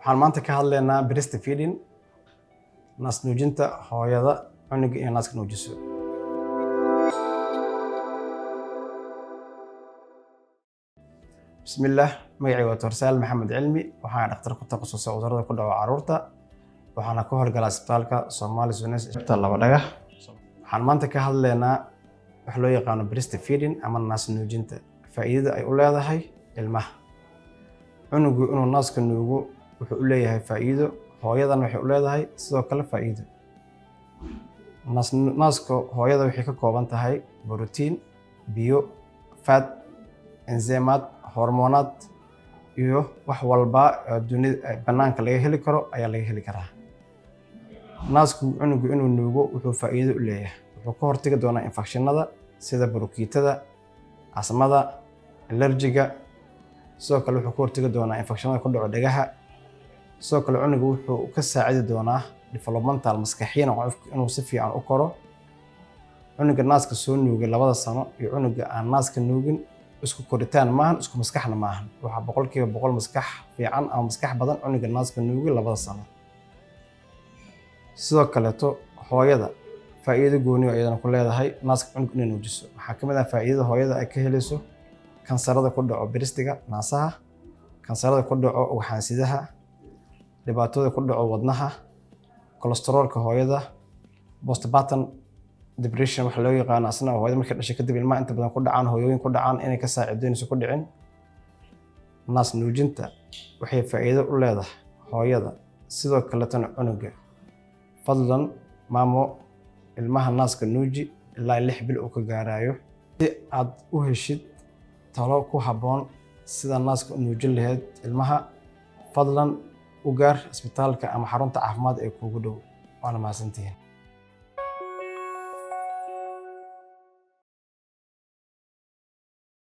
waxaan maanta ka hadlaynaa breastfeeding, naas nuujinta hooyada cunuga iyo naaska nuujiso. Bismillah, magacayga waa Dr. Saal Maxamed Cilmi, waxaan dhakhtar ku takhasusay cudurrada ku dhaca carruurta, waxaana ka howlgalaa isbitaalka Somali Sunes Laba Dhagax. Waxaan maanta ka hadlaynaa wax loo yaqaano breastfeeding ama naas nuujinta, faa'iidada ay u leedahay ilmaha. Cunugu inuu naaska nuugo wuxuu u leeyahay faa'iido, hooyadana waxay u leedahay sidoo kale faa'iido. Naaska hooyada waxay ka kooban tahay borotiin, biyo, fat, enzymaad, hormoonaad iyo wax walba oo dunida banaanka laga heli karo ayaa laga heli karaa. Naasku cunugu inuu nuugo wuxuu faa'iido u leeyahay. Wuxuu ka hortagi doonaa infekshanada sida burukiitada, asmada, allergiga. Sidoo kale wuxuu ka hortagi doonaa infekshanada ku dhaco dhagaha. Sidoo kale cunugu wuxuu ka saacidi doonaa developmental maskaxiyan qofka inuu si fiican u koro. Cunuga naaska soo nuugay 2 sano iyo cunuga aan naaska nuugin isku koritaan maahan, isku maskaxna maahan. Waxa 100% maskax fiican ama maskax badan cunuga naaska nuugay 2 sano. Sidoo kale hooyada faa'iido gooni ah ayadana ku leedahay naaska cunuga inay nuujiso. Waxaa ka mid ah faa'iidada hooyada ay ka helayso kansarada ku dhaco breastiga naasaha, kansarada ku dhaco ugxan-sidaha, dhibaatada ku dhaco wadnaha, kolestaroolka hooyada, postpartum depression waxa loo yaqaan asna hooyada markay dhashay kadib ilmaha inta badan ku dhacaan hooyooyin ku dhacaan inay ka saacideynayso ku dhicin. Naas nuujinta waxay faa'iido u leedahay hooyada sidoo kale tan cunuga. Fadlan maamo ilmaha naaska nuuji ilaa 6 bil uu ka gaarayo si aad u heshid talo ku habboon sida naaska u nuujin lahayd ilmaha. Fadlan u gaar isbitaalka ama xarunta caafimaad ee kuugu dhow. Waana mahadsantihiin.